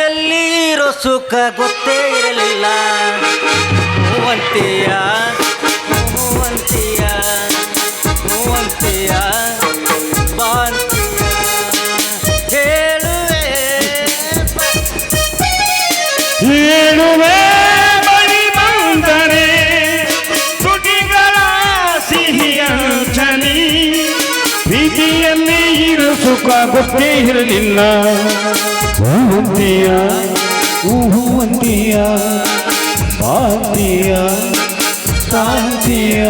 ಪ್ರೀತಿಯಲ್ಲಿ ಇರೋ ಸುಖ ಗೊತ್ತೇ ಇರಲಿಲ್ಲ ಹೂವಂತಿಯ ಹೂವಂತಿಯ ಹೂವಂತಿಯ ಬಾಂತಿಯ ಹೇಳುವೆ ಹೇಳುವೆ ಬಳಿ ಬಂದರೆ ತುಟಿಗಳ ಸಿಹಿಯಂಚನಿ ಪ್ರೀತಿಯಲ್ಲಿ ಇರು ಸುಖ ಗೊತ್ತೇ ಇರಲಿಲ್ಲ ಹೂವಂತಿಯ ಹೂವಂತಿಯ ಬಾಂತಿಯ ಕಾಂತಿಯ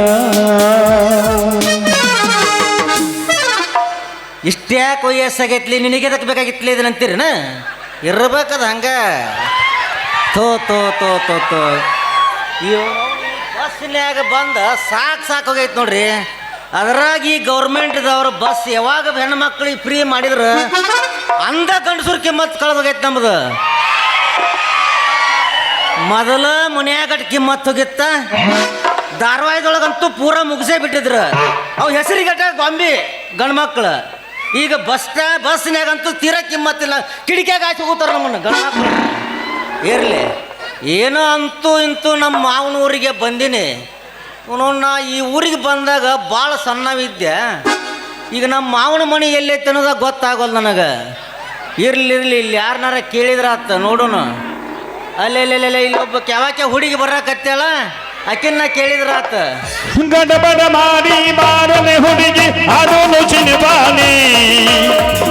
ಇಷ್ಟ್ಯಾಕೆ ವಯಸ್ಸಾಗೈತ್ಲಿ ನಿನಗೆ ಎದಕ್ಕೆ ಬೇಕಾಗಿತ್ಲಿ ಇದನ್ನಂತೀರಿನ ಇರ್ಬೇಕದ ಹಂಗ ತೋ ತೋ ತೋ ತೋ ತೋ ಬಸ್ನ್ಯಾಗ ಬಂದ ಸಾಕೋಗೈತೆ ನೋಡ್ರಿ. ಅದ್ರಾಗ ಈ ಗೌರ್ಮೆಂಟ್ದವ್ರ ಬಸ್ ಯಾವಾಗ ಹೆಣ್ಮಕ್ಳಿಗೆ ಫ್ರೀ ಮಾಡಿದ್ರು ಅಂದ ಗಂಡಸೂರ್ ಕಿಮ್ಮತ್ ಕಳೆದೋಗೈತೆ ನಮ್ದು. ಮೊದಲ ಮನ್ಯಾಗಟ್ ಕಿಮ್ಮತ್ ಹೋಗಿತ್ತ, ಧಾರವಾಡದೊಳಗಂತೂ ಪೂರ ಮುಗಿಸೇ ಬಿಟ್ಟಿದ್ರು. ಅವು ಹೆಸರಿಗಟ್ಟ ಗೊಂಬಿ ಗಂಡ್ಮಕ್ಳು. ಈಗ ಬಸ್ನ್ಯಾಗಂತೂ ತೀರಾ ಕಿಮ್ಮತ್ತಿಲ್ಲ, ಕಿಡಿಕ್ಯಾಗ ಹಾಕಿ ಹೋಗ್ತಾರ ನಮ್ಮನ್ನು ಗಂಡ್ಮಕ್ಳು. ಇರಲಿ ಏನೋ ಅಂತೂ ಇಂತೂ ನಮ್ಮ ಮಾವನ ಊರಿಗೆ ಬಂದೀನಿ. ನಾ ಈ ಊರಿಗೆ ಬಂದಾಗ ಭಾಳ ಸಣ್ಣವಿದ್ದೆ. ಈಗ ನಮ್ಮ ಮಾವನ ಮನೆ ಎಲ್ಲೈತೆ ಅನ್ನೋದಾಗ ಗೊತ್ತಾಗೋಲ್ಲ ನನಗೆ. ಇರ್ಲಿ ಇಲ್ಲಿ ಯಾರನ್ನಾರ ಕೇಳಿದ್ರ ಆತ ನೋಡೋಣ. ಅಲ್ಲೆಲ್ಲೆಲ್ಲ ಇಲ್ಲೊಬ್ಬ ಯಾವಾಕೆ ಹುಡುಗಿ ಬರಕತ್ತೇಳ, ಆಕಿನ್ನ ಕೇಳಿದ್ರ ಆತ. ಗಡಬಡ ಮಾಡಿ ಬಾರನೆ ಹುಡುಗಿ ಅದನ್ನು ಚಿನಿಬಾನಿ,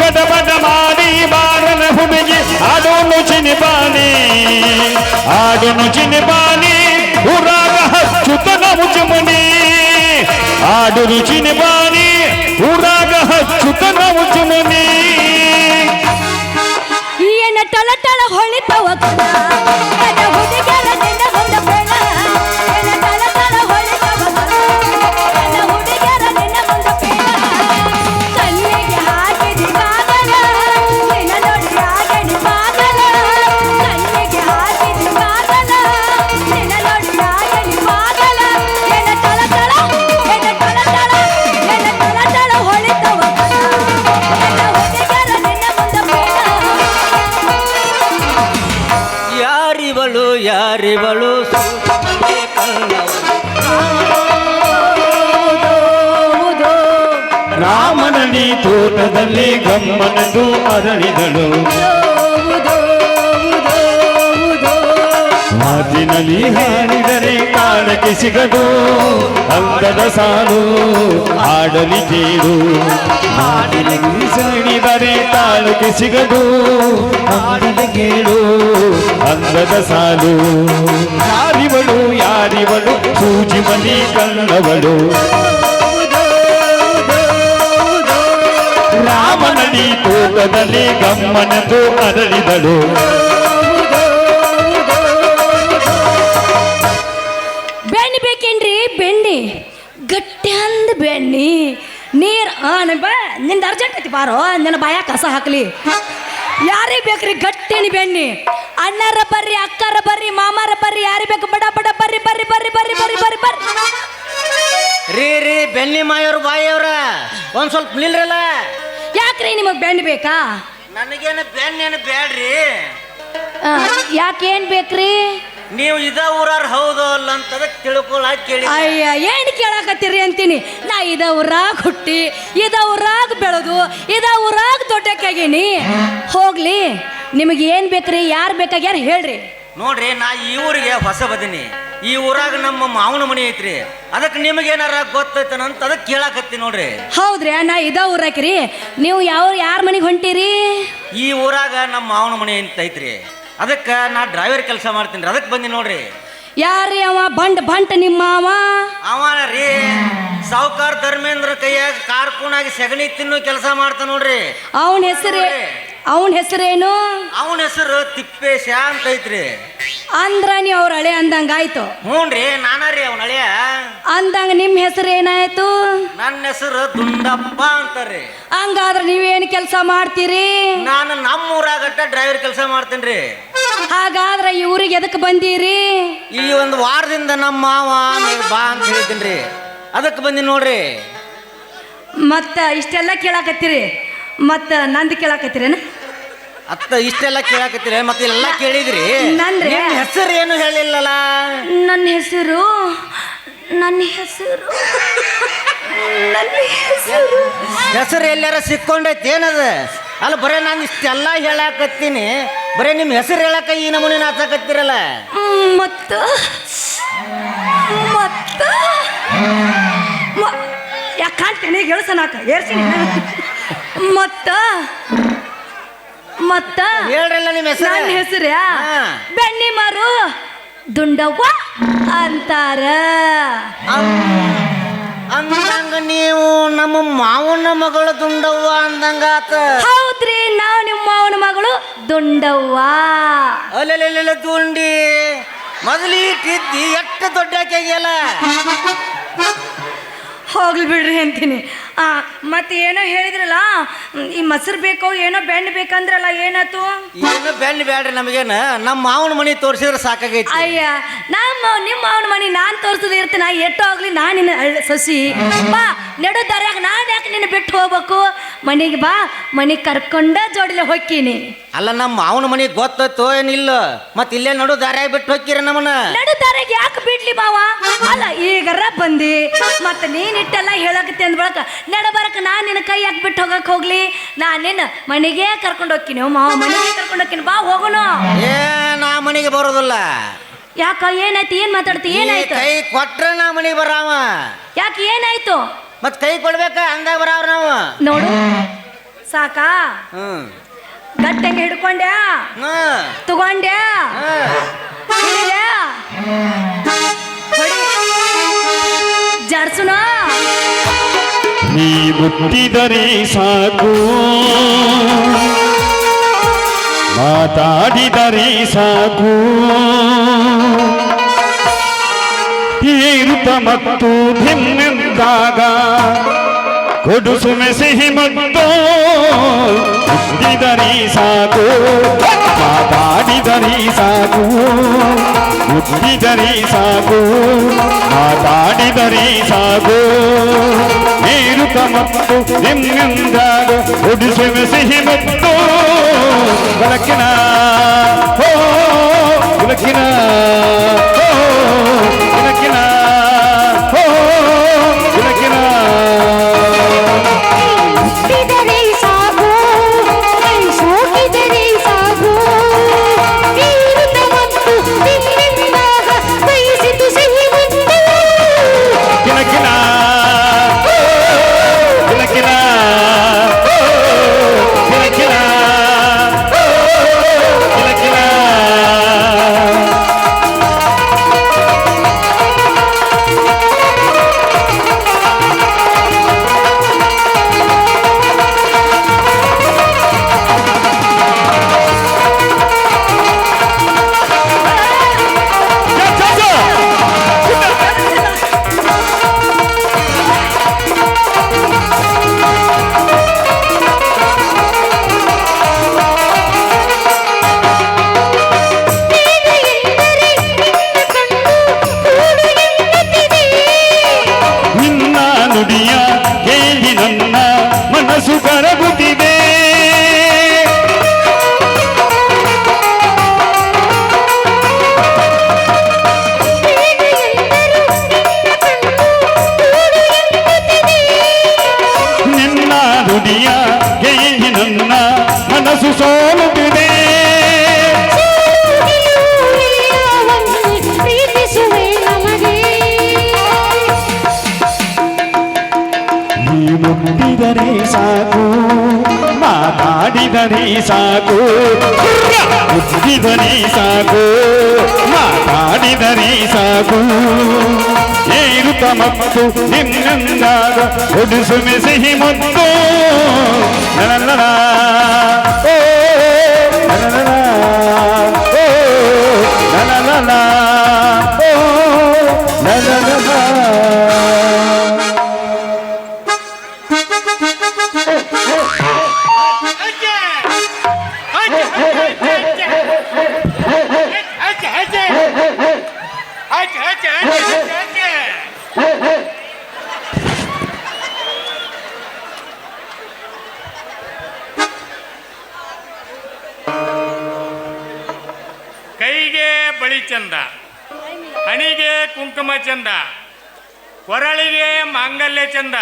ಗಡಬಡ ಮಾಡಿ ಬಾರನೆ ಹುಡುಗಿ ಅದನ್ನು ಚಿನಿಬಾನಿ, ಆಡನು ಚಿನಿಬಾನಿ ಊರಾಗ ಹಚ್ಚುತನ ಮುಚುಮನಿ, ಆಡು ಚಿನಿಬಾನಿ ಊರಾಗ ಹಚ್ಚುತನ ಮುಚುಮನಿ. ಏನ ಟಳ ಟಳ ಹೊಳಿತಾವ ಹುಡುಗರ ನಿನ್ನ ಮುಂದ ಬೇಡ, ಏನ ಟಳ ಟಳ ಹೊಳಿತಾವ ಹುಡುಗರ ನಿನ್ನ ಮುಂದ ಬೇಡ. ಕಣ್ಣಿಗೆ ಹಾಕಿದಿ ಕಾಗಲ ನಿನ್ನ ನೋಡಿ ಆಗಡಿ ಪಾಗಲ, ಕಣ್ಣಿಗೆ ಹಾಕಿದಿ ಕಾಗಲ ನಿನ್ನ ನೋಡಿ ಆಗಡಿ ಪಾಗಲ. ಏನ ಟಳ ಟಳ ಏನ ಟಳ ಟಳ ಏನ ಟಳ ಟಳ ಹೊಳಿತಾವ ಹುಡುಗರ ನಿನ್ನ ಮುಂದ ಬೇಡ. ಯಾರಿವಳು ರಾಮನನಿ ತೋಟದಲ್ಲಿ ಗಮ್ಮನದು ಅರಳಿದಳು, ಮಾತಿನಲ್ಲಿ ಹಾಡಿದರೆ ಕಾಣಕ್ಕೆ ಸಿಗದು ಅಂದದ ಸಾಲು ಹಾಡಲಿ ಕೇಳು, ಹಾಡಿನಲ್ಲಿ ಸಣಿದರೆ ತಾಳಕ್ಕೆ ಸಿಗದು ಹಾಡಲಿ ಕೇಳು ಅಂದದ ಸಾಲು. ಯಾರಿವಳು ಸೂಜಿ ಮನಿ ಕಣ್ಣವಳು, ರಾಮನಡಿ ತೋಟದಲ್ಲಿ ಗಮ್ಮನದು ಅರಳಿದಳು. ಬೆಣ್ಣೆ ಬೇಕೇನ್ರಿ? ಬೆಣ್ಣೆ ಗಟ್ಟಿ ಅಂದ ಬೆಣ್ಣೆ ನೀರು ಬಾ ನಿಂದ ಅರ್ಜೆಂಟ್ ಐತಿ ಬಾರೋ, ನನ್ನ ಬಾಯ ಕಸ ಹಾಕ್ಲಿ. ಯಾರಿಗೆ ಬೇಕ್ರಿ ಗಟ್ಟಿನ ಬೆಣ್ಣೆ? ಅಣ್ಣರ ಬರ್ರಿ, ಅಕ್ಕರ ಬರ್ರಿ, ಮಾಮಾರ ಬರ್ರಿ, ಯಾರಿಗೆ ಬೇಕು ಬಡ ಬಡ ಬರ್ರಿ ಬರ್ರಿ ಬರ್ರಿ ಬರ್ರಿ ಬರ್ರಿ ಬರ್ರಿ ಬರ್ರಿ. ರೀ ಬೆಣ್ಣೆ ಮಾಯೋರು ಬಾಯಿಯವ್ರ ಒಂದ್ ಸ್ವಲ್ಪ ನಿಲ್ರಲ್ಲ. ಯಾಕ್ರಿ ನಿಮಗೆ ಬೆಣ್ಣೆ ಬೇಕಾ? ನನಗೇನು ಬೆಣ್ಣೇನು ಬ್ಯಾಡ್ರಿ. ಯಾಕೇನ್ ಬೇಕ್ರಿ? ನೀವು ಇದ ಊರಾರ ಹೌದು ಅಲ್ಲ ಅಂತ ತಿಳ್ಕೊಳಕ್ ಕೇಳಿ. ಅಯ್ಯ ಏನ್ ಕೇಳಾಕತ್ತೀರಿ ಅಂತೀನಿ. ನಾ ಇದ ಊರಾಗ ಹುಟ್ಟಿ ಇದ ಊರಾಗ ಬೆಳೆದು ಇದ ಊರಾಗ ದೊಡ್ಡಕ್ಕಾಗೀನಿ. ಹೋಗ್ಲಿ, ನಿಮಗೆ ಏನ್ ಬೇಕ್ರಿ? ಯಾರು ಬೇಕಾಗ್ಯಾರ ಹೇಳ್ರಿ. ನೋಡ್ರಿ, ನಾ ಈ ಊರಿಗೆ ಹೊಸ ಬದೀನಿ. ಈ ಊರಾಗ ನಮ್ಮ ಮಾವನ ಮನಿ ಐತ್ರಿ. ಅದಕ್ಕೆ ನಿಮಗೇನಾರ ಗೊತ್ತೈತನಂತ ಅದಕ್ಕೆ ಕೇಳಾಕತ್ತಿ ನೋಡ್ರಿ. ಹೌದ್ರಿ, ನಾ ಇದ ಊರಾಕ್ರಿ. ನೀವು ಯಾರ ಮನೆಗೆ ಹೊಂಟಿರಿ? ಈ ಊರಾಗ ನಮ್ಮ ಮಾವನ ಮನಿ ಅಂತ ಐತ್ರಿ. ಅದಕ್ಕೆ ನಾ ಡ್ರೈವರ್ ಕೆಲಸ ಮಾಡ್ತೀನಿ. ಅದಕ್ಕೆ ಬಂದಿ ನೋಡ್ರಿ. ಯಾರ್ರಿ ಅವ? ಬಂಟ್ ನಿಮ್ಮ ಅವ? ಅವನ ರೀ ಸಾವುಕಾರ ಧರ್ಮೇಂದ್ರ ಕೈಯಾಗ ಕಾರ್ಕೂನಾಗಿ ಸಗಣಿ ತಿನ್ನು ಕೆಲಸ ಮಾಡ್ತಾ ನೋಡ್ರಿ. ಅವನ ಹೆಸರೇನು? ಅವನ ಹೆಸರು ತಿಪ್ಪೇಶ ಅಂತ ಐತ್ರಿ. ಅಂದ್ರ ನೀವು ಅವ್ರ ಹಳೆ ಅಂದಂಗಾಯ್ತು. ಹ್ಞೂನ್ರಿ, ನಾನಾರಿ ಅವನ ಹಳೆಯ. ಅಂದಂಗ ನಿಮ್ಮ ಹೆಸರು ಏನಾಯ್ತು? ನನ್ನ ಹೆಸರು ದುಂಡಪ್ಪ ಅಂತಾರ್ರಿ. ಹಂಗಾದ್ರೆ ನೀವೇನು ಕೆಲಸ ಮಾಡ್ತೀರಿ? ನಾನು ನಮ್ಮ ಊರಾಗಟ್ಟ ಡ್ರೈವರ್ ಕೆಲಸ ಮಾಡ್ತೇನ್ರಿ. ಹಾಗಾದ್ರೆ ಈ ಊರಿಗೆ ಎದಕ್ಕೆ ಬಂದೀರಿ? ಈ ಒಂದು ವಾರದಿಂದ ನಮ್ಮ ಮಾವ ಬಾ ಅಂತ ಹೇಳಿದ್ದೀನಿ. ಅದಕ್ಕೆ ಬಂದಿ ನೋಡ್ರಿ. ಮತ್ತ ಇಷ್ಟೆಲ್ಲ ಕೇಳಾಕತ್ತೀರಿ, ಮತ್ತ ನಂದು ಕೇಳಾಕತ್ತೀರೇನ? ಅತ್ತ ಇಷ್ಟೆಲ್ಲ ಕೇಳಾಕತ್ತೀರಿ ಮತ್ತೆ ಎಲ್ಲ ಕೇಳಿದ್ರಿ ನಂದ್ರೆ? ನಿಮ್ ಹೆಸರು ಏನು ಹೇಳಿಲ್ಲಲ್ಲ? ನನ್ನ ಹೆಸರು ನನ್ನ ಹೆಸರು ನನ್ನ ಹೆಸರು ಹೆಸರು ಎಲ್ಲಾರ ಸಿಕ್ಕೊಂಡೈತಿ ಏನದ? ಅಲ್ಲ ಬರೇ ನಾನು ಇಷ್ಟೆಲ್ಲ ಹೇಳಾಕತ್ತೀನಿ, ಬರೇ ನಿಮ್ಮ ಹೆಸರು ಹೇಳಾಕ ಈ ನಮೂನಿ ನಾಚಾಕತ್ತೀರಲ್ಲ. ಮತ್ತ ಮತ್ತ ಯಾಕಂತೇನೆ ಗೆಳಸನಾಕ ಏರ್ಸಿನಿ ಮತ್ತ ಮತ್ತ ಹೇಳ್ರಲ್ಲ ನಿಮ್ಮ ಹೆಸರು. ನನ್ನ ಹೆಸರು ಬೆಣ್ಣಿ ಮಾರು ದುಂಡವ್ವ ಅಂತಾರ. ಅಂದಂಗ ನೀವು ನಮ್ಮ ಮಾವನ ಮಗಳು ದುಂಡವ್ವ ಅಂದಂಗಾತ. ಹೌದ್ರಿ, ನಾವು ನಿಮ್ಮ ಮಾವನ ಮಗಳು ದುಂಡವ್ವ. ಅಲ್ಲೆಲ್ಲ ದುಂಡಿ ಮೊದಲು ಇಟ್ಟಿದ್ದಿ ಎಷ್ಟು ದೊಡ್ಡ ಆಗ್ಯಾಲ. ಹೋಗ್ಲಿ ಬಿಡ್ರಿ ಅಂತೀನಿ. ಮತ್ತೆ ಏನೋ ಹೇಳಿದ್ರಲ್ಲ, ಈ ಮೊಸರು ಬೇಕೋ ಏನೋ ಬೆಣ್ಣೆ ಬೇಕಂದ್ರಲ್ಲ, ಏನಾಯ್ತು? ಏನು ಬೆಣ್ಣೆ ಬೇಡ್ರಿ ನಮಗೇನ, ನಮ್ಮ ಮಾವನ ಮನಿ ತೋರಿಸಿದ್ರೆ ಸಾಕಾಗೈತಿ. ಅಯ್ಯ ನಿಮ್ಮ ಮಾವನ ಮನಿ ನಾನ್ ತೋರ್ಸದ ಇರ್ತೀನಿ. ಎಷ್ಟೋ ಆಗ್ಲಿ ನಾನು ನಿನ್ನ ಸೊಸಿ ಬಾ ನಡು ದಾರ್ಯಾಗ ನಾನು ಯಾಕೆ ನಿನ್ನ ಬಿಟ್ಟು ಹೋಗ್ಬೇಕು? ಮನೆಗೆ ಬಾ, ಮನೆಗೆ ಕರ್ಕೊಂಡ ಜೋಡಿಲೆ ಹೊಕ್ಕೀನಿ. ಅಲ್ಲ ನಮ್ಮ ಮಾವನ ಮನಿ ಗೊತ್ತೋ ಏನಿಲ್ಲ, ಮತ್ತೆ ಇಲ್ಲೇ ನಡು ದಾರ್ಯಾಗ ಬಿಟ್ಟು ಹೋಗ್ತೀರ ನಮ್ಮನ್ನ? ನಡು ದಾರ್ಯಾಗ ಯಾಕೆ ಬಿಡ್ಲಿ ಮಾವ? ಅಲ್ಲ ಈಗರ ಬಂದಿ ಮತ್ತೆ ನೀನ್ ಇಟ್ಟೆಲ್ಲ ಹೇಳಕತ್ತಿ ಅಂದ್ ಬಳಕ ನಡ ಬರಕ ನಾನ್ ನಿನ್ನ ಕೈ ಯಾಕೆ ಬಿಟ್ಟು ಹೋಗಕ್ ಹೋಗ್ಲಿ? ನಾನ್ ನಿನ್ನ ಮನೆಗೆ ಕರ್ಕೊಂಡು ಹೋಗ್ತೀನಿ, ಮಾವ ಮನೆಗೆ ಕರ್ಕೊಂಡು ಹೋಗ್ತೀನಿ, ಬಾ ಹೋಗೋಣ. ಏ ನಾ ಮನೆಗೆ ಬರೋದಿಲ್ಲ. ಯಾಕ ಏನಾಯ್ತು? ಏನ್ ಮಾತಾಡ್ತಿ? ಏನಾಯ್ತು? ಕೈ ಕೊಟ್ರೆ ನಾ ಮನೆಗೆ ಬರಾವ. ಯಾಕೆ ಏನಾಯ್ತು? ಮತ್ ಕೈ ಕೊಡ್ಬೇಕ ಅಂದಾಗ ಬರಾವ ನಾವು. ನೋಡು ಸಾಕಾ? ಹ್ಮ್ ಗಟ್ಟಂಗೆ ಹಿಡ್ಕೊಂಡ್ಯಾ, ತಗೊಂಡ್ಯಾ, ಹಿಡಿದ್ಯಾ? ಹೊಡಿ, ಜಾಡ್ಸುನ. ನೀ ಮುಟ್ಟಿದರೆ ಸಾಕು, ಮಾತಾಡಿದರೆ ಸಾಕು, ಏರುತ ಮತ್ತು ಭಿನ್ನೆಂದಾಗ ಕೊಡುಸುಮೆ ಸಿಹಿ ಮತ್ತು ಮುಟ್ಟಿದರೆ ಸಾಕು, ಮಾತಾಡಿದರೆ ಸಾಕು, ಮುಟ್ಟಿದರೆ ಸಾಕು, ಮಾತಾಡಿದರೆ ಸಾಕು, ಏರುತ ಮತ್ತು ನಿಮ್ಮಿಂದಾಗ ಕೊಡುಸುಮೆ ಸಿಹಿ ಮತ್ತು ಬೆಳಕಿನ ಬೆಳಕಿನ ಬೆಳಕಿನ ಬೆಳಕಿನ ಮುಟ್ಟಿದರೆ ಸಾಕು, ಸೋಕಿದರೆ ಸಾಕು, ನೀರಿನ ಮತ್ತು ನಿನ್ನಿಂದಾಗ ಬಯಸಿತು ಸಿಹಿ ಮುತ್ತು. ಬೆಳಕಿನ ಬೆಳಕಿನ ಬೆಳಕಿನ ಬೆಳಕಿನ ನಿನ್ನ ನುಡಿಯ ಕೇಳಿ ನನ್ನ ಮನಸ್ಸು ಕರಗುತ್ತಿದೆ. ನಿನ್ನ ನುಡಿಯ ಕೇಳಿ ನನ್ನ ಮನಸ್ಸು ಸೋಲುತ್ತಿದೆ. ಪ್ರೀತಿಸುವೆ ನಮಗೆ ನೀ ಮುಟ್ಟಿದರೆ ಸಾಕು, ಮಾತಾಡಿದರೆ ಸಾಕು, ಮುಟ್ಟಿದರೆ ಸಾಕು, ಮಾತಾಡಿದರೆ ಸಾಕು, ಏರುತ ಮತ್ತು ನಿನ್ನಿಂದಾಗ ಒಡಿಸುಮೆ ಸಿಹಿ ಮತ್ತು ನಲನಲ, ಓ ನಲನಲ, ಓ ನಲನಲ, ಓ ನಲನಲ. ಕೈಗೆ ಬಳಿ ಚಂದ, ಹಣಿಗೆ ಕುಂಕುಮ ಚಂದ, ಕೊರಳಿಗೆ ಮಾಂಗಲ್ಯ ಚಂದ,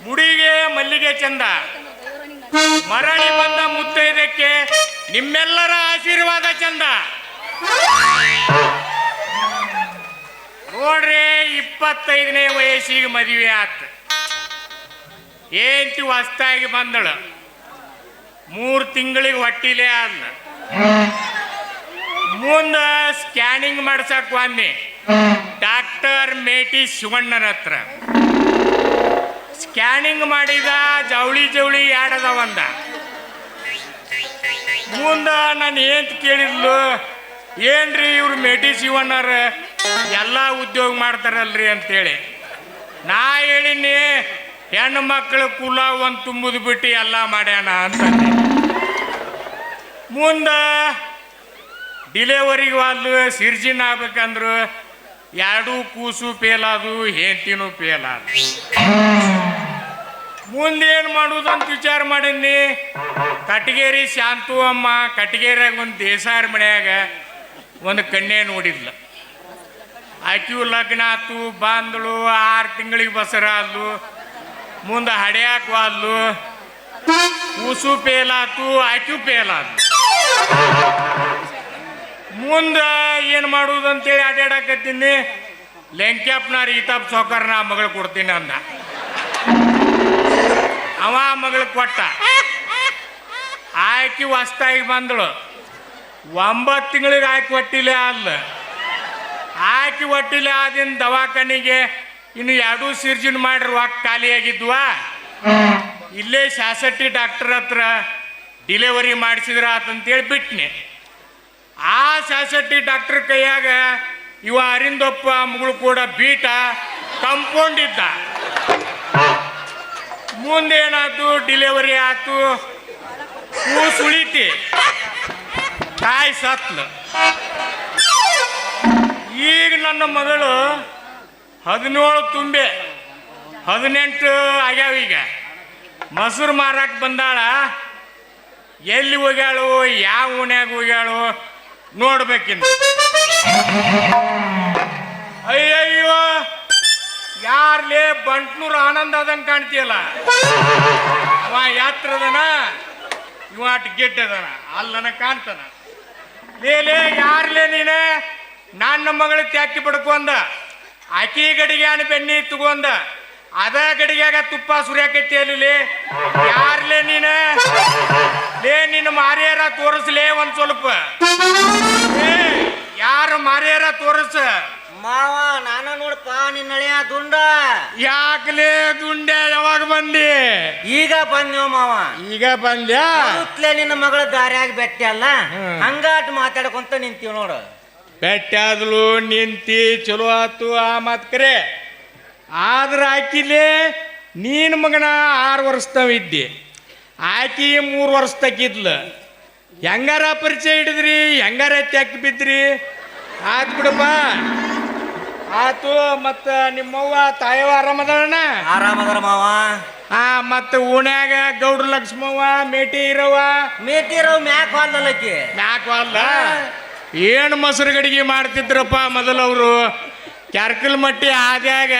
ಮುಡಿಗೆ ಮಲ್ಲಿಗೆ ಚಂದ, ಮರಳಿ ಬಂದ ಮುತ್ತೈದಕ್ಕೆ ನಿಮ್ಮೆಲ್ಲರ ಆಶೀರ್ವಾದ ಚಂದ. ನೋಡ್ರಿ 25ನೇ ವಯಸ್ಸಿಗೆ ಮದುವೆ ಆತ. ಏಂತಿ ಹೊಸ್ತಾಗಿ ಬಂದಳು, 3 ತಿಂಗಳಿಗೆ ಹೊಟ್ಟಿಲೆ ಆದ್ಲ. ಮುಂದ ಸ್ಕ್ಯಾನಿಂಗ್ ಮಾಡ್ಸಕ್ ಬಂದಿ ಡಾಕ್ಟರ್ ಮೇಟಿ ಶಿವಣ್ಣನ ಹತ್ರ. ಸ್ಕ್ಯಾನಿಂಗ್ ಮಾಡಿದ, ಜವಳಿ ಜವಳಿ ಆಡದವಂದ. ಮುಂದ ನಾನು ಏಂತ ಕೇಳಿದ್ಲು, ಏನ್ರಿ ಇವ್ರು ಮೇಟಿ ಶಿವಣ್ಣರ ಎಲ್ಲ ಉದ್ಯೋಗ ಮಾಡ್ತಾರಲ್ರಿ ಅಂತೇಳಿ. ನಾ ಹೇಳಿನಿ, ಹೆಣ್ಣು ಮಕ್ಕಳು ಕುಲ ಒಂದು ತುಂಬುದು ಬಿಟ್ಟು ಎಲ್ಲ ಮಾಡ್ಯಾನ ಅಂತಂದೆ. ಮುಂದೆ ಡಿಲೆವರಿಗೆ ವಾಲ್ದು ಸಿರ್ಜಿನ್ ಆಗ್ಬೇಕಂದ್ರು 2 ಕೂಸು ಫೇಲಾದು, ಹೆಂಡತಿನೂ ಫೇಲಾದು. ಮುಂದೇನು ಮಾಡುದಂತ ವಿಚಾರ ಮಾಡೀನಿ. ಕಟಗೇರಿ ಶಾಂತು ಅಮ್ಮ ಕಟಗೇರಿಯಾಗ ಒಂದು ದೇಸಾರ ಮನ್ಯಾಗ ಒಂದು ಕನ್ಯೆ ನೋಡಿದ್ಲು. ಆಕಿಯು ಲಗ್ನ ಆತು, ಬಂದಳು, 6 ತಿಂಗಳಿಗೆ ಬಸರ ಆದ್ಲು. ಮುಂದೆ ಹಡ್ಯಾಕ್ವಾದ್ಲು, ಕೂಸು ಫೇಲಾತು, ಆಕಿಯು ಫೇಲಾದ್ಲು. ಮುಂದೆ ಏನು ಮಾಡುದಂತೇಳಿ ಅಡ್ಯಾಡಕತ್ತೀನಿ. ಲೆಂಕ್ಯಾಪ್ನಾರ ಈತಾಪ್ ಸೌಕರ್ನ ಮಗಳು ಕೊಡ್ತೀನಿ ಅಂದ. ಅವ ಮಗಳು ಕೊಟ್ಟ. ಆಕಿ ಹೊಸ್ತಾಗಿ ಬಂದಳು. 9 ತಿಂಗಳಿಗೆ ಆಕಿ ಹೊಟ್ಟಿಲೆ ಆದ್ಲ. ಆಕಿ ಹೊಟ್ಟಿಲೆ ಆದಿನ ದವಾಖಾನಿಗೆ ಇನ್ನು 2 ಸಿರ್ಜಿನ್ ಮಾಡ್ರಿ ವಾಕ್ ಖಾಲಿಯಾಗಿದ್ವಾ. ಇಲ್ಲೇ ಶಾಸಟ್ಟಿ ಡಾಕ್ಟರ್ ಹತ್ರ ಡಿಲೆವರಿ ಮಾಡಿಸಿದ್ರ ಆತಂತೇಳಿ ಬಿಟ್ನಿ. ಆ ಶಾಸಟ್ಟಿ ಡಾಕ್ಟರ್ ಕೈಯಾಗ ಇವ ಅರಿಂದಪ್ಪ ಮಗಳು ಕೂಡ ಬೀಟ ಕಂಪೌಂಡ್ ಇದ್ದ. ಮುಂದೇನಾಯ್ತು, ಡಿಲೆವರಿ ಆಯ್ತು, ಕೂಸು ಉಳಿತಿ, ತಾಯಿ ಸತ್ಲು. ಈಗ ನನ್ನ ಮಗಳು 17 ತುಂಬೆ 18 ಆಗ್ಯಾವ. ಈಗ ಮೊಸರು ಮಾರಕ್ಕೆ ಬಂದಾಳ. ಎಲ್ಲಿ ಹೋಗ್ಯಾಳು, ಯಾವ ಓಣ್ಯಾಗ ಹೋಗ್ಯಾಳು ನೋಡ್ಬೇಕಿನ್ನು. ಅಯ್ಯಯ್ಯೋ, ಯಾರ್ಲೇ ಬಂಟ್ನೂರು ಆನಂದ ಅದಂಗೆ ಕಾಣ್ತೀಯಲ್ಲ. ಅವ ಯಾತ್ರದನ, ಇವ ಅಟ್ ಗೆಟ್ಟದನ, ಅಲ್ಲನ ಕಾಣ್ತಾನ. ಲೇಲೇ ಯಾರ್ಲೇ ನೀನೆ? ನನ್ನ ಮಗಳು ತ್ಯಾಕಿ ಬಡ್ಕೊಂಡ, ಆಕಿ ಗಡಿಗೆ ಅಣ ಬೆಣ್ಣಿ ತಗೊಂಡ, ಅದ ಗಡಿಗ್ಯಾಗ ತುಪ್ಪ ಸುರಿಯಾಕೈತಿ ಅಲ್ಲಿ. ಯಾರ್ಲೇ ನೀನ? ಲೇ ನಿನ್ನ ಮಾರಿಯಾರ ತೋರಿಸ್ಲೇ ಒಂದ್ ಸ್ವಲ್ಪ. ಯಾರು ಮಾರಿಯಾರ ತೋರಿಸ. ಮಾವ ನಾನ ನೋಡಪ್ಪ ನಿನ್ನ ಹಳೆಯ ದುಂಡ. ಯಾಕಲೇ ದುಂಡೆ? ಯಾವಾಗ ಬಂದಿ? ಈಗ ಬಂದ್ಯೋ ಮಾವ. ಈಗ ಬಂದ್ಯಾ? ನಿನ್ನ ಮಗಳ ದಾರ್ಯಾಗ ಬೆಟ್ಟ ಅಲ್ಲ, ಹಂಗಾಟ್ ಮಾತಾಡ್ಕೊಂತ ನಿಂತೀವ್ ನೋಡು. ಬೆಟ್ಟಾದ್ಲು, ನಿಂತಿ, ಚಲೋ ಆತು. ಆ ಮಾತ್ ಕರೆ. ಆದ್ರ ಆಕಿಲೇ ನೀನ್ ಮಗನ 6 ವರ್ಷದವಿದ್ದಿ, ಆಕಿ 3 ವರ್ಷ ತಗಿದ್ಲು. ಹೆಂಗಾರ ಪರಿಚಯ ಹಿಡಿದ್ರಿ, ಹೆಂಗಾರ ತ್ಯಾಕ್ ಬಿದ್ರಿ. ಆತ್ ಬಿಡಪ್ಪ, ಆತು. ಮತ್ತ ನಿಮ್ಮವ್ವ ತಾಯವ ಆರಾಮದಣ್ಣ? ಆರಾಮದಾರ ಮಾವ. ಮತ್ತ ಓಣ್ಯಾಗ ಗೌಡ್ರ ಲಕ್ಷ್ಮವ್ವ ಮೇಟಿ ಇರವ? ಮೇಟಿ ಇರವ ಮ್ಯಾಕ್ ಹೊಲ್ದಲ್ಲಕ್ಕಿ. ಮ್ಯಾಕ್ ಹೊಲ್ದ? ಏನು ಮೊಸರು ಗಡಿಗೆ ಮಾಡ್ತಿದ್ರಪ್ಪ ಮೊದಲವರು. ಕ್ಯಾರ್ಕಲ್ ಮಟ್ಟಿ ಆದ್ಯಾಗ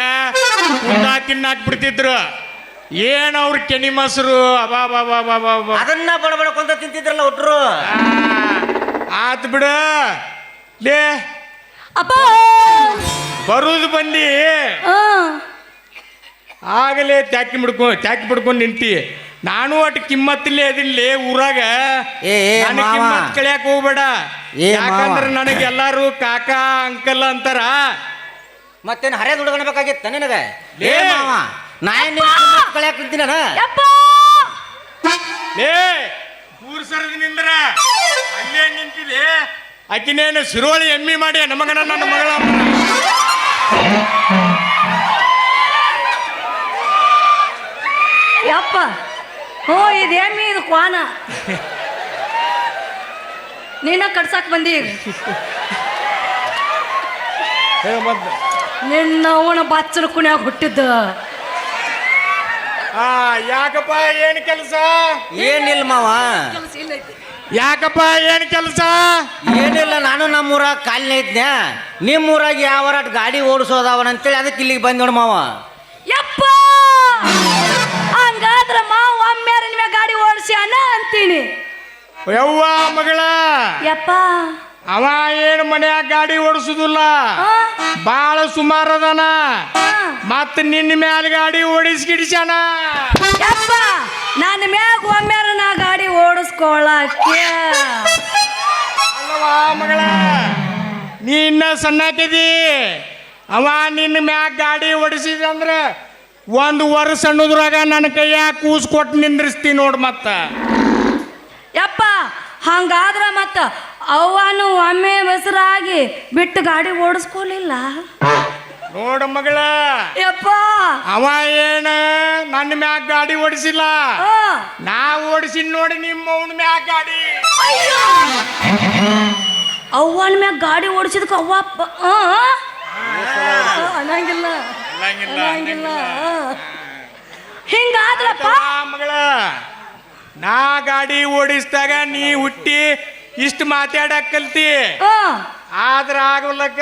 ಕುಂದಾ ತಿನ್ನಾಕ್ ಬಿಡ್ತಿದ್ರು. ಏನ್ ಅವ್ರ ಕೆನಿ ಮೊಸರು, ಅಬಾ ಅದನ್ನ ಬಡಬಡ್ಕೊಂತ ತಿಂತಿದ್ರಲ್ಲ ಒಟ್ರು. ಆತ್ ಬಿಡ ಲೇ, ಅಪ್ಪ ಬರುದು ಬಂದಿ ಆಗಲೇ ತ್ಯಾಕಿ ಬಿಡ್ಕೊಂಡು ನಿಂತಿ. ನಾನು ಒಟ್ಟು ಕಿಮ್ಮತ್ತಿಲ್ಲೇ ಅದಿಲ್ಲೇ ಊರಾಗ. ನನಗೆ ಕಿಮ್ಮತ್ ಕಳಿಯಾಕ ಹೋಗ್ಬೇಡ. ಯಾಕಂದ್ರೆ ನನಗೆ ಎಲ್ಲಾರು ಕಾಕ ಅಂಕಲ್ ಅಂತಾರ. ಮತ್ತೇನು ಹರೇ ದುಡ್ಕೊಳ್ಬೇಕಾಗಿತ್ತ ನಿನಗ? ನಾ ಕಳಿಯಾಕ ಕುಂತೀನಿ. ಲೇ ಊರ್ ಸರದ ನಿಂದ್ರ ಅಲ್ಲೇ ನಿಂತಿದೆ. ಆಕಿನೇನು ಸಿರೋಳಿ ಎಮ್ಮಿ ಮಾಡಿ ನಮಗನ ನನ್ನ ಮಗಳ ಯಪ್ಪ. ಹೋ ಇದೇಮಿ ಇದು ಕ್ವಾನ. ನೀನ ಕಡ್ಸಾಕ್ ಬಂದಿ. ನಿನ್ನ ಅವನ ಬಾಚನ ಕುಣ್ಯಾಗ ಹುಟ್ಟಿದ್ದ. ಯಾಕಪ್ಪ ಏನ್ ಕೆಲಸ? ಏನಿಲ್ಲ ಮಾವ. ಕೆಲಸ ಇಲ್ಲ ಐತಿ. ಯಾಕಪ್ಪ ಏನ್ ಕೆಲಸ? ಏನಿಲ್ಲ, ನಾನು ನಮ್ಮೂರಾಗ ಕಾಲಿನ ಇದ್ನ್ಯಾ. ನಿಮ್ಮೂರಾಗ ಯಾವ ಗಾಡಿ ಓಡಿಸೋದವನ ಅಂತೇಳಿ ಅದಕ್ಕೆ ಇಲ್ಲಿಗೆ ಬಂದ್ ನೋಡು ಮಾವ. ಯಪ್ಪ ಹಂಗಾದ್ರ ಮಾವ ಒಮ್ಮೆರ ನಿಮಗೆ ಗಾಡಿ ಓಡಿಸ್ಯಾನ ಅಂತೀನಿ. ಯವ್ವ ಮಗಳ, ಯಪ್ಪ ಅವ ಏನು ಮನ್ಯಾಗ ಗಾಡಿ ಓಡಿಸುದಿಲ್ಲ, ಆ, ಬಾಳ ಸುಮಾರದನ. ಆ. ಮತ್ತ ನಿನ್ನ ಮ್ಯಾಲ ಗಾಡಿ ಓಡಿಸ್ಕಿಡಿಸ್ಯಾನ. ಯಪ್ಪ ನನ್ನ ಮ್ಯಾಗ ಒಮ್ಮೆರ ನಾ ಗಾಡಿ ಓಡಿಸ್ಕೊಳಕ್ಕೆ. ಅಲ್ಲವಾ ಮಗಳ, ನೀ ಇನ್ನ ಸಣ್ಣಕಿದಿ. ಅವ ನಿನ್ನ ಮ್ಯಾಗ ಗಾಡಿ ಓಡಿಸಿದಂದ್ರ 1 ವರ್ಷ ಅನ್ನೋದ್ರಾಗ ನನ್ನ ಕೈಯಾಗ ಕೂಸ್ ಕೊಟ್ಟು ನಿಂದ್ರಿಸ್ತಿ ನೋಡ್. ಮತ್ತ ಯಪ್ಪ ಹಂಗಾದ್ರ ಮತ್ತ ಅವನು ಒಮ್ಮೆ ಬಸರಾಗಿ ಬಿಟ್ಟು ಗಾಡಿ ಓಡಿಸ್ಕೊಲಿಲ್ಲ. ನೋಡ ಮಗಳ, ಯಪ್ಪ ಅವ ಏನ ನನ್ನ ಮ್ಯಾಗ ಗಾಡಿ ಓಡಿಸಿಲ್ಲ, ಆ, ನಾ ಓಡಿಸಿನ್ ನೋಡಿ ನಿಮ್ಮ ಅವನ ಮ್ಯಾಗ ಗಾಡಿ. ಅಯ್ಯೋ ಅವ್ವನ ಮ್ಯಾಗ ಗಾಡಿ ಓಡಿಸಿದಕ್ಕೆ ಅವ್ವ ಅನ್ನಂಗಿಲ್ಲ ಅನ್ನಂಗಿಲ್ಲ. ಹಿಂಗಾದ್ರಪ್ಪ ಮಗಳ, ನಾ ಗಾಡಿ ಓಡಿಸಿದಾಗ ನೀ ಹುಟ್ಟಿ ಇಷ್ಟು ಮಾತಾಡಕ್ ಕಲ್ತಿ. ಆದ್ರ ಆಗಲಕ್ಕ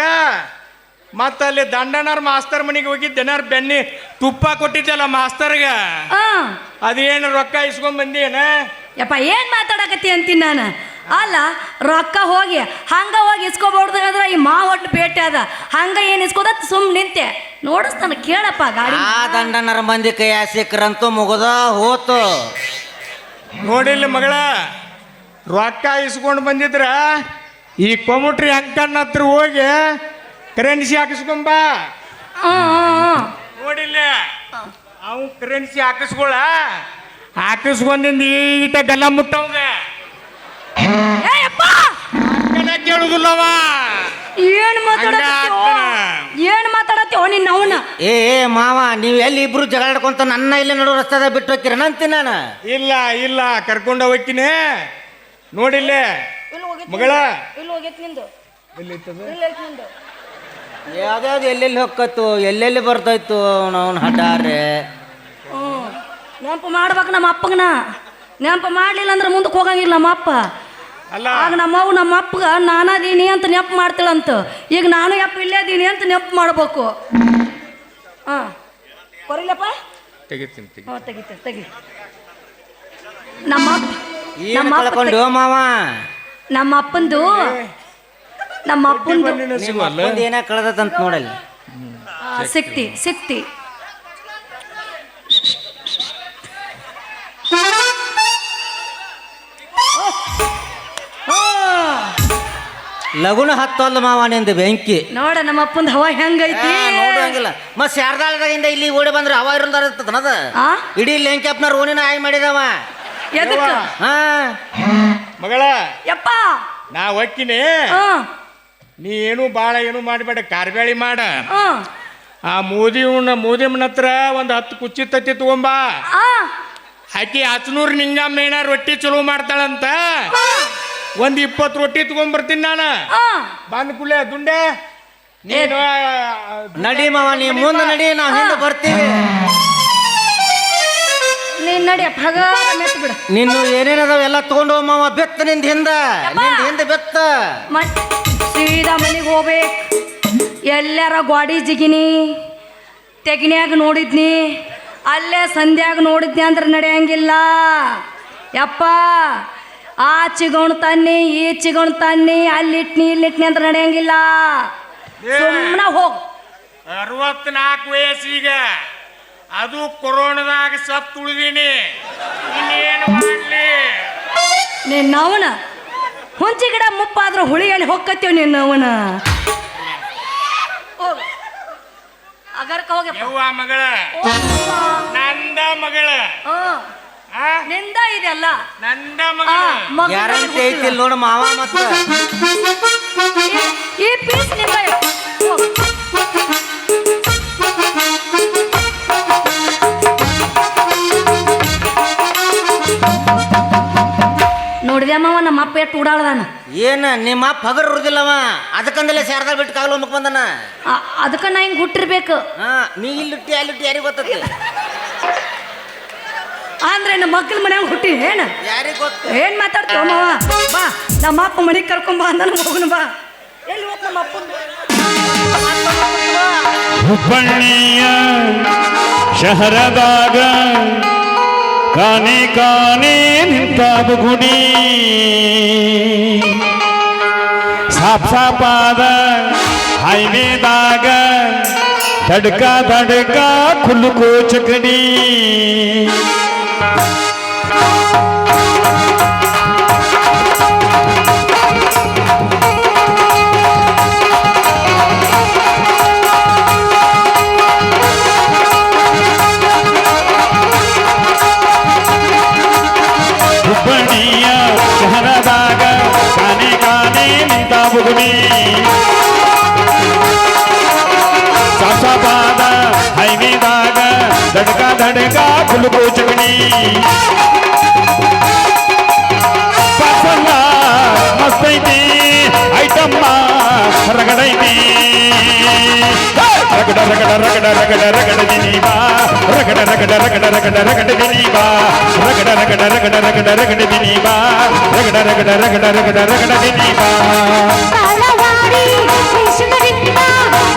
ಮತ್ತ ಅಲ್ಲಿ ದಂಡನರ್ ಮಾಸ್ತರ್ ಮನೆಗೆ ಹೋಗಿದ್ದೆ. ಬೆನ್ನಿ ತುಪ್ಪ ಕೊಟ್ಟಿದ್ದಲ್ಲ ಮಾಸ್ತರ್ಗ, ಅದೇನು ರೊಕ್ಕ ಇಸ್ಕೊಂಡ್ ಬಂದೇನ? ಯಪ್ಪ ಏನ್ ಮಾತಾಡಕತ್ತಿ ಅಂತೀನಿ ನಾನು. ಅಲ್ಲ ರೊಕ್ಕ ಹೋಗಿ ಹಂಗ ಹೋಗಿ ಇಸ್ಕೋಬಾರ್ದು ಅಂದ್ರೆ ಈ ಒಟ್ಟು ಭೇಟಿ ಅದ, ಹಂಗ ಏನ್ ಇಸ್ಕೋದ ಸುಮ್ ನಿಂತೆ ನೋಡಿಸ್ತಾನ. ಕೇಳಪ್ಪ ಗಾಡಿ ಆ ದಂಡನರ ಮಂದಿ ಕೈಯ ಸಿಕ್ಕರಂತೂ ಮುಗದ ಹೋತು. ನೋಡಿಲ್ಲ ಮಗಳ, ರೊಕ್ಕ ಇಸ್ಕೊಂಡು ಬಂದಿದ್ರ ಈ ಕೊಮುಟ್ರಿ ಅಂಕಣ್ಣ ಹತ್ರ ಹೋಗಿ ಕರೆನ್ಸಿ ಹಾಕಿಸ್ಕೊಂಬ. ನೋಡಿಲ್ಲ, ಅವ್ ಕರೆನ್ಸಿ ಹಾಕಿಸ್ಕೊಂಡಿಂದ ಈಟ ಗಲ್ಲ ಮುಟ್ಟವಂಗ ಕೇಳುದಿಲ್ಲವ. ಏನ್ ಮಾತಾಡತ್ತೀವ ನಿನ್ನ ಅವನ. ಏ ಮಾವ, ನೀವು ಎಲ್ಲಿ ಇಬ್ರು ಜಗಳಾಡ್ಕೊಂತ ನನ್ನ ಇಲ್ಲಿ ನಡು ರಸ್ತಾದ ಬಿಟ್ಟು ಹೋಗ್ತೀರ ಅಂತೀನಿ ನಾನು. ಇಲ್ಲ ಇಲ್ಲ, ಕರ್ಕೊಂಡ ಹೋಗ್ತೀನಿ. ನೋಡಿಲ್ಲ ಮಗಳ, ಯಾವ್ದಾವ್ದು ಎಲ್ಲೆಲ್ಲಿ ಹೊಕ್ಕತ್ತು ಎಲ್ಲೆಲ್ಲಿ ಬರ್ತೈತು ನಾವು ಹಡ್ಡಾರೆ. ನೆನಪು ಮಾಡ್ಬೇಕು ನಮ್ಮ ಅಪ್ಪಗನ. ನೆನಪು ಮಾಡ್ಲಿಲ್ಲ ಅಂದ್ರೆ ಮುಂದಕ್ಕೆ ಹೋಗಂಗಿಲ್ಲ ನಮ್ಮ ಅಪ್ಪ. ಅಲ್ಲ ಆಗ ನಮ್ಮವ್ವ ನಮ್ಮ ಅಪ್ಪಗ ನಾನದೀನಿ ಅಂತ ನೆನಪು ಮಾಡ್ತೀಳಂತ. ಈಗ ನಾನು ಯಪ್ಪ ಇಲ್ಲೇ ಅದೀನಿ ಅಂತ ನೆನಪು ಮಾಡ್ಬೇಕು. ಕೊರಿಲಪ್ಪ ತೆಗಿತೀನಿ. ತೆಗಿ. ನಮ್ಮ ಕಳ್ಕೊಂಡು ಮಾವ, ನಮ್ಮ ಅಪ್ಪಂದು ಏನ ಕಳೆದಂತ ನೋಡಲ್ಲ. ಸಿಕ್ತಿ ಲಗುನ ಹತ್ತಲ್ಲ ಮಾವ ನಿಂದ ಬೆಂಕಿ. ನೋಡ ನಮ್ಮ ಅಪ್ಪಂದು ಹವಾ ಹೆಂಗೈತಿ ನೋಡುವಂಗಿಲ್ಲ. ಮತ್ ಶಾರದಾಳದಿಂದ ಇಲ್ಲಿ ಓಡಿ ಬಂದ್ರೆ ಹವಾ ಇರೋದ ಇಡೀ ಲೆಂಕ್ಯಾಪ್ನವ್ರ ಓಣಿನ ಆಯ್ ಮಾಡಿದವ. ಮಗಳ, ಯಪ್ಪ ನಾ ಹೊಕ್ಕಿನಿ. ನೀ ಏನು ಬಾಳ ಏನು ಮಾಡಬೇಡ, ಕಾರ್ಬ್ಯಾಳಿ ಮಾಡ. ಆ ಮೋದಿಮನ ಹತ್ರ ಒಂದು 10 ಕುಚ್ಚಿ ತತ್ತಿ ತಗೊಂಬಾ. ಆಕಿ 500 ನಿಂಗಮ್ಮ ಏನ ರೊಟ್ಟಿ ಚಲೋ ಮಾಡ್ತಾಳಂತ. ಒಂದು 20 ರೊಟ್ಟಿ ತಗೊಂಡ್ಬರ್ತೀನಿ ನಾನು. ಬಂದ ಕೂಡಲೇ ದುಂಡೆ ನೀನು ನಡಿ ಮಾವ, ನೀ ಮುಂದೆ ನಡಿ, ನಾವು ಹಿಂದೆ ಬರ್ತೀವಿ. ನೀನ್ ನಡಿಯಪ್ಪ, ಮೆತ್ತು ಬಿಡ. ನಿನ್ನ ಏನೇನದಾವ ಎಲ್ಲ ತಗೊಂಡು ಮಾವ, ಬೆತ್ತ ನಿಂದ ಹಿಂದೆ ಬೆತ್ತ. ಸೀದಾ ಮನೆಗೆ ಹೋಗ್ಬೇಕು. ಎಲ್ಲಾರ ಗಾಡಿ ಜಿಗಿನಿ ತೆಗಿನ್ಯಾಗ ನೋಡಿದ್ನಿ, ಅಲ್ಲೇ ಸಂಧ್ಯಾಗ ನೋಡಿದ್ನಿ ಅಂದ್ರೆ ನಡೆಯಂಗಿಲ್ಲ. ಯಪ್ಪ ಆ ಚಿಗೋಣ ತನ್ನಿ ಈ ಚಿಗೋಣ ತನ್ನಿ, ಅಲ್ಲಿಟ್ನಿ ಅಂದ್ರೆ ನಡೆಯಂಗಿಲ್ಲ. ಸುಮ್ಮನೆ ಹೋಗ್. 64 ವಯಸ್ಸೀಗ, ಅದು ಕೊರೋನಾದಾಗ ಸತ್ತು ಉಳಿದೀನಿ. ಇನ್ನೇನು ಮಾಡ್ಲಿ? ನಿನ್ನವನ ಹುಂಚಿ ಗಿಡ ಮುಪ್ಪಾದ್ರೂ ಹುಳಿಯಲ್ಲಿ ಹೊಕ್ಕತ್ತೀವ್ ನಿನ್ನವನ. ಅಗರ್ಕ ಹೋಗಿ ಯವ್ವ ಮಗಳ, ನಂದ ಮಗಳ, ನಿಂದ ಇದೆಲ್ಲ ನಂದ ಮಗಳ. ಗ್ಯಾರಂಟಿ ಐತಿ ನೋಡು ಮಾವ. ಮತ್ತ ಈ ಪೀಸ್ ನಿಂದ. ನೋಡಿದ್ಯಮ್ಮವ ನಮ್ಮ ಅಪ್ಪ ಎಷ್ಟು ಉಡಾಳದಾನ. ಏನ ನಿಮ್ಮ ಅಪ್ಪ ಹಗರ್ ಇರುದಿಲ್ಲವ, ಅದಕ್ಕಂದಲೇ ಶಾರದಾ ಬಿಟ್ಟು ಕಾಗಲು ಮುಕ್ ಬಂದನ. ಅದಕ್ಕೆ ನಾ ಹಿಂಗೆ ಹುಟ್ಟಿರ್ಬೇಕು. ನೀ ಇಲ್ಲಿಟ್ಟಿ ಅಲ್ಲಿಟ್ಟಿ ಯಾರಿಗೆ ಗೊತ್ತೈತಿ? ಅಂದ್ರೆ ನಮ್ಮ ಮಕ್ಕಳ ಮನ್ಯಾಗ ಹುಟ್ಟಿ ಏನ ಯಾರಿಗ್ ಗೊತ್ತು? ಏನ್ ಮಾತಾಡ್ತೀವ ಮಾವ ಬಾ ನಮ್ಮ ಅಪ್ಪ ಮನೆಗೆ ಕರ್ಕೊಂಡ್ ಬಾ ಅಂದನು ಹೋಗುನು ಬಾ ಎಲ್ಲಿ ಹೋಗ್ ನಮ್ಮ ಅಪ್ಪನ ಹುಬ್ಬಳ್ಳಿಯ ಶಹರದಾಗ ಕಾನೆ ಕಾನೆ ನಿಂತಾದ ಗುಡಿ ಸಾಪಾದ ಹೈವೇದಾಗ ತಡ್ಕ ತಡ್ಕ ಕುಲುಕು ಚಕಡಿ ಹುಬ್ಬಳ್ಳಿಯ ಶಹರದಾಗ ಕಾನೆ ಕಾನೆ ನಿಂತಾವು ಗುಡಿ ಸಾಪಾದ ಹೈವೇದಾಗ ದಡ್ಕ ದಡ್ಕ ಕುಲುಕು ಚಗಣಿ ಪಸಂಗ ಮಸ್ತೈತಿ ಐಟಮ್ಮ ರಗಡೈತಿ ರಗಡ ರಗಡ ರಗಡ ರಗಡ ರಗಡ ದಿನೀಬಾ ರಗಡ ರಗಡ ರಗಡ ರಗಡ ರಗಡ ದಿನೀಬಾ ರಗಡ ರಗಡ ರಗಡ ರಗಡ ರಗಡ ದಿನೀಬಾ ರಗಡ ರಗಡ ರಗಡ ರಗಡ ರಗಡ ದಿನೀಬಾ ಕಾಲವಾಡಿ ವಿಶ್ವದಿಂದ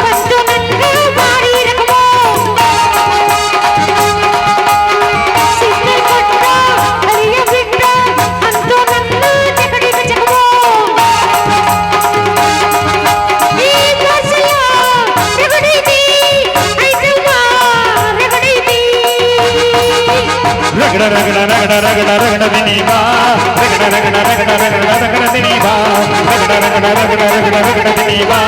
ಬಂದು ನನ್ನ ಬಾಡಿ ರಕಮೋ ಸಿದ್ಧ ಕೊಟ್ಟ ಹರಿಯ ಬಿಟ್ಟ ಅಂತೂ ನನ್ನ ಜಗಡಿಗ ಜಗಮೋ ಈ ದೋಸೆಯ ರಗಡೈತಿ ಐಟಮ್ಮ ರಗಡೈತಿ ರಗಡ ರಗಡ ರಗಡ ರಗಡ ರಗಡ ದಿನೀಬಾ ರಗಡ ರಗಡ ರಗಡ ರಗಡ ರಗಡ ದಿನೀಬಾ ರಗಡ ರಗಡ ರಗಡ ರಗಡ ರಗಡ ದಿನೀಬಾ